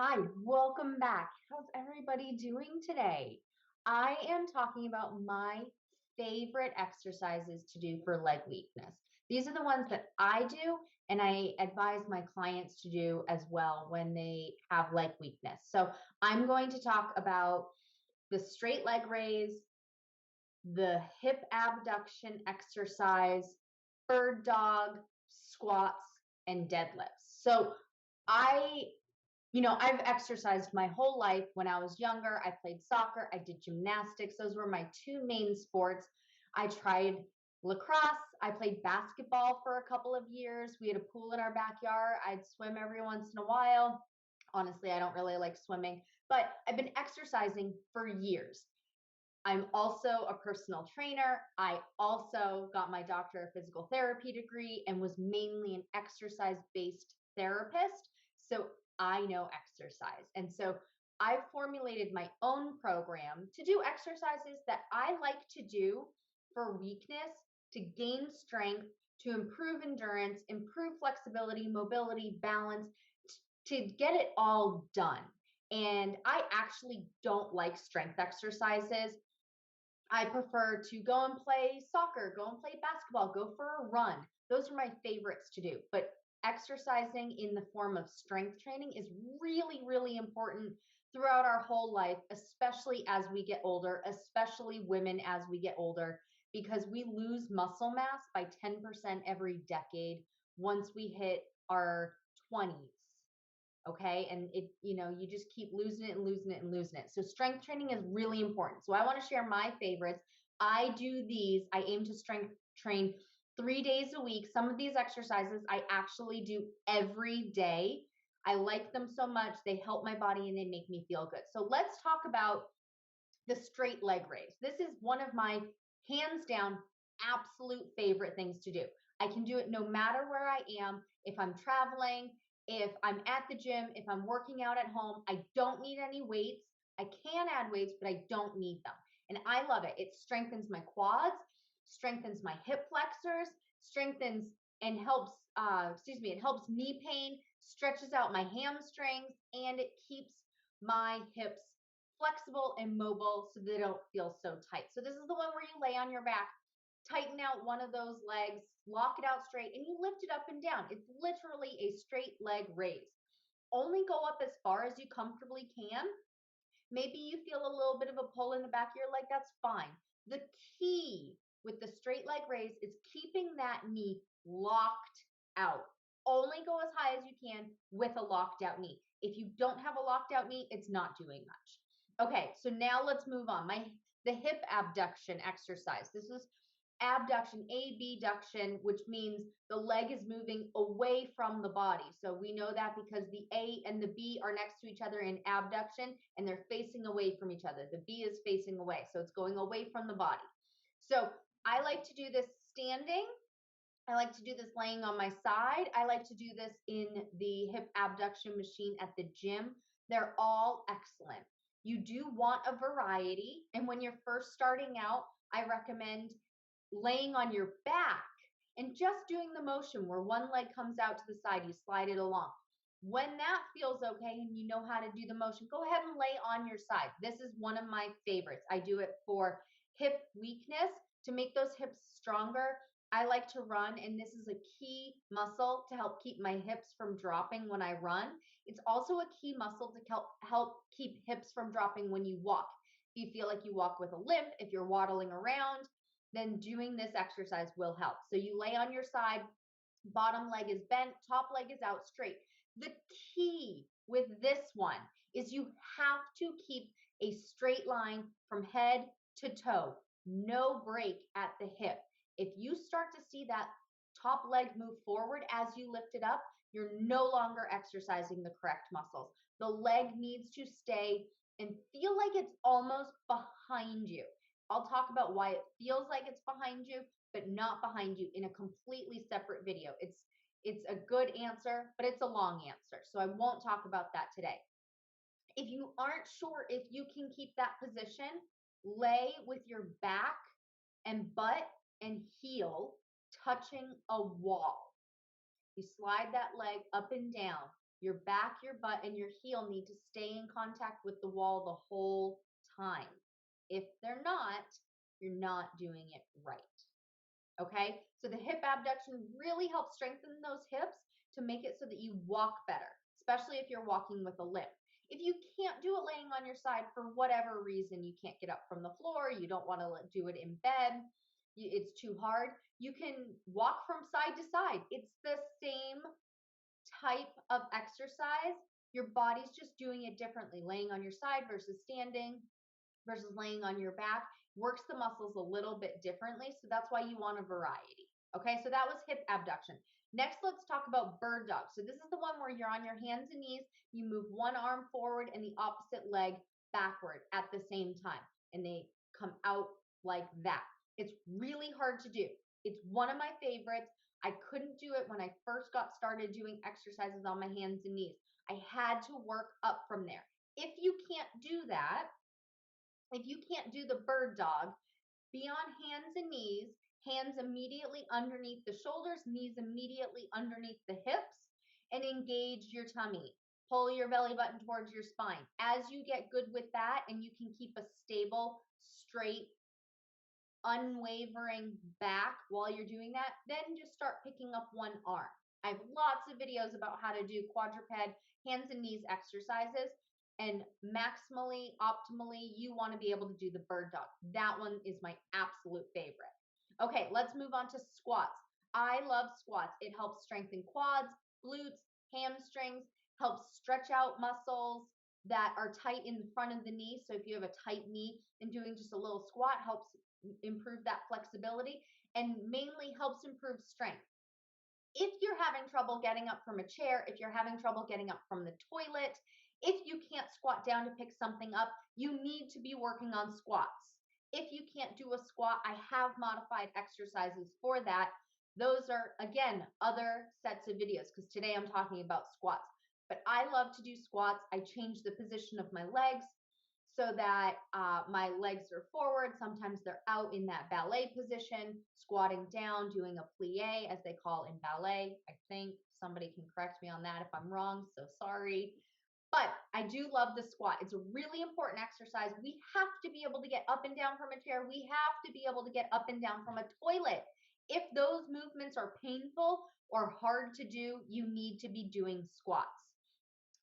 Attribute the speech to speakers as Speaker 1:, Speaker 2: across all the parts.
Speaker 1: Hi, welcome back. How's everybody doing today? I am talking about my favorite exercises to do for leg weakness. These are the ones that I do, and I advise my clients to do as well when they have leg weakness. So, I'm going to talk about the straight leg raise, the hip abduction exercise, bird dog, squats, and deadlifts. So, I I've exercised my whole life. When I was younger, I played soccer, I did gymnastics. Those were my two main sports. I tried lacrosse, I played basketball for a couple of years. We had a pool in our backyard. I'd swim every once in a while. Honestly, I don't really like swimming, but I've been exercising for years. I'm also a personal trainer. I also got my doctor of physical therapy degree and was mainly an exercise based therapist. So I know exercise. And so I've formulated my own program to do exercises that I like to do for weakness, to gain strength, to improve endurance, improve flexibility, mobility, balance, to get it all done. And I actually don't like strength exercises. I prefer to go and play soccer, go and play basketball, go for a run. Those are my favorites to do. But exercising in the form of strength training is really, really important throughout our whole life, especially as we get older, especially women as we get older, because we lose muscle mass by 10% every decade once we hit our 20s. Okay. And you just keep losing it and losing it and losing it. So strength training is really important. So I want to share my favorites. I do these, I aim to strength train 3 days a week. Some of these exercises I actually do every day. I like them so much. They help my body and they make me feel good. So let's talk about the straight leg raise. This is one of my hands down absolute favorite things to do. I can do it no matter where I am. If I'm traveling, if I'm at the gym, if I'm working out at home, I don't need any weights. I can add weights, but I don't need them. And I love it. It strengthens my quads, strengthens my hip flexors, strengthens and helps, it helps knee pain, stretches out my hamstrings, and it keeps my hips flexible and mobile so they don't feel so tight. So this is the one where you lay on your back, tighten out one of those legs, lock it out straight, and you lift it up and down. It's literally a straight leg raise. Only go up as far as you comfortably can. Maybe you feel a little bit of a pull in the back of your leg, that's fine. The key with the straight leg raise is keeping that knee locked out. Only go as high as you can with a locked out knee. If you don't have a locked out knee, it's not doing much. Okay, so now let's move on. The hip abduction exercise. This is abduction, abduction, which means the leg is moving away from the body. So we know that because the A and the B are next to each other in abduction and they're facing away from each other. The B is facing away, so it's going away from the body. So I like to do this standing. I like to do this laying on my side. I like to do this in the hip abduction machine at the gym. They're all excellent. You do want a variety. And when you're first starting out, I recommend laying on your back and just doing the motion where one leg comes out to the side, you slide it along. When that feels okay and you know how to do the motion, go ahead and lay on your side. This is one of my favorites. I do it for hip weakness to make those hips stronger. I like to run, and this is a key muscle to help keep my hips from dropping when I run. It's also a key muscle to help keep hips from dropping when you walk. If you feel like you walk with a limp, if you're waddling around, then doing this exercise will help. So you lay on your side, bottom leg is bent, top leg is out straight. The key with this one is you have to keep a straight line from head to toe, no break at the hip. If you start to see that top leg move forward as you lift it up, you're no longer exercising the correct muscles. The leg needs to stay and feel like it's almost behind you. I'll talk about why it feels like it's behind you, but not behind you in a completely separate video. It's a good answer, but it's a long answer. So I won't talk about that today. If you aren't sure if you can keep that position, lay with your back and butt and heel touching a wall. You slide that leg up and down. Your back, your butt, and your heel need to stay in contact with the wall the whole time. If they're not, you're not doing it right. Okay, so the hip abduction really helps strengthen those hips to make it so that you walk better, especially if you're walking with a limp. If you can't do it laying on your side for whatever reason, you can't get up from the floor, you don't want to do it in bed, it's too hard, you can walk from side to side. It's the same type of exercise. Your body's just doing it differently, laying on your side versus standing versus laying on your back works the muscles a little bit differently. So that's why you want a variety. Okay, so that was hip abduction. Next, let's talk about bird dog. So this is the one where you're on your hands and knees, you move one arm forward and the opposite leg backward at the same time, and they come out like that. It's really hard to do. It's one of my favorites. I couldn't do it when I first got started doing exercises on my hands and knees. I had to work up from there. If you can't do that, if you can't do the bird dog, be on hands and knees, hands immediately underneath the shoulders, knees immediately underneath the hips, and engage your tummy. Pull your belly button towards your spine. As you get good with that and you can keep a stable, straight, unwavering back while you're doing that, then just start picking up one arm. I have lots of videos about how to do quadruped hands and knees exercises, and maximally, optimally, you want to be able to do the bird dog. That one is my absolute favorite. Okay, let's move on to squats. I love squats. It helps strengthen quads, glutes, hamstrings, helps stretch out muscles that are tight in the front of the knee. So if you have a tight knee, and doing just a little squat helps improve that flexibility and mainly helps improve strength. If you're having trouble getting up from a chair, if you're having trouble getting up from the toilet, if you can't squat down to pick something up, you need to be working on squats. If you can't do a squat, I have modified exercises for that. Those are, again, other sets of videos because today I'm talking about squats. But I love to do squats. I change the position of my legs so that my legs are forward. Sometimes they're out in that ballet position, squatting down, doing a plie, as they call in ballet. I think somebody can correct me on that if I'm wrong, so sorry. But I do love the squat. It's a really important exercise. We have to be able to get up and down from a chair. We have to be able to get up and down from a toilet. If those movements are painful or hard to do, you need to be doing squats.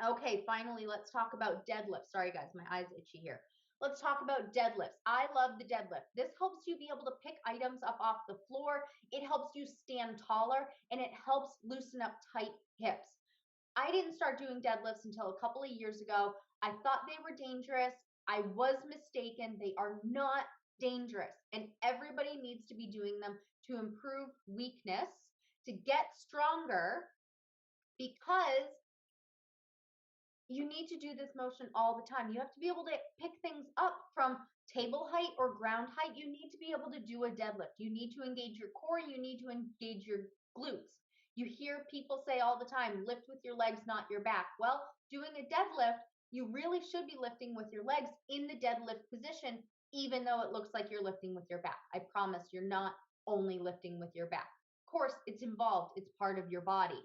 Speaker 1: Okay, finally, let's talk about deadlifts. Sorry, guys, my eye's itchy here. Let's talk about deadlifts. I love the deadlift. This helps you be able to pick items up off the floor. It helps you stand taller, and it helps loosen up tight hips. I didn't start doing deadlifts until a couple of years ago. I thought they were dangerous. I was mistaken. They are not dangerous, and everybody needs to be doing them to improve weakness, to get stronger, because you need to do this motion all the time. You have to be able to pick things up from table height or ground height. You need to be able to do a deadlift. You need to engage your core. You need to engage your glutes. You hear people say all the time, lift with your legs, not your back. Well, doing a deadlift, you really should be lifting with your legs in the deadlift position, even though it looks like you're lifting with your back. I promise you're not only lifting with your back. Of course, it's involved. It's part of your body.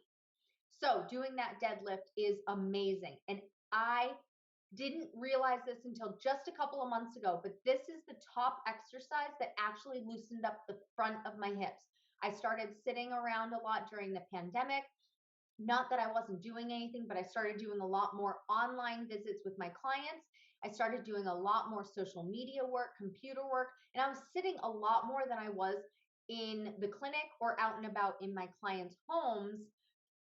Speaker 1: So doing that deadlift is amazing. And I didn't realize this until just a couple of months ago, but this is the top exercise that actually loosened up the front of my hips. I started sitting around a lot during the pandemic. Not that I wasn't doing anything, but I started doing a lot more online visits with my clients. I started doing a lot more social media work, computer work, and I was sitting a lot more than I was in the clinic or out and about in my clients' homes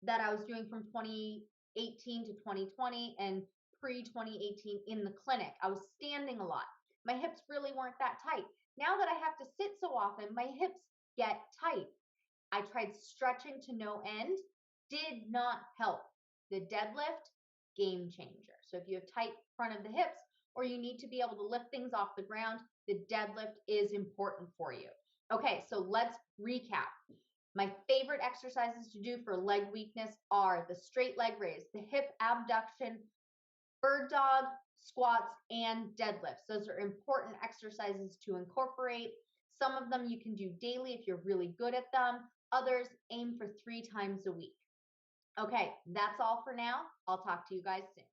Speaker 1: that I was doing from 2018 to 2020 and pre-2018 in the clinic. I was standing a lot. My hips really weren't that tight. Now that I have to sit so often, my hips get tight. I tried stretching to no end, did not help. The deadlift, game changer. So if you have tight front of the hips or you need to be able to lift things off the ground, the deadlift is important for you. Okay, so let's recap. My favorite exercises to do for leg weakness are the straight leg raise, the hip abduction, bird dog, squats, and deadlifts. Those are important exercises to incorporate. Some of them you can do daily if you're really good at them. Others, aim for 3 times a week. Okay, that's all for now. I'll talk to you guys soon.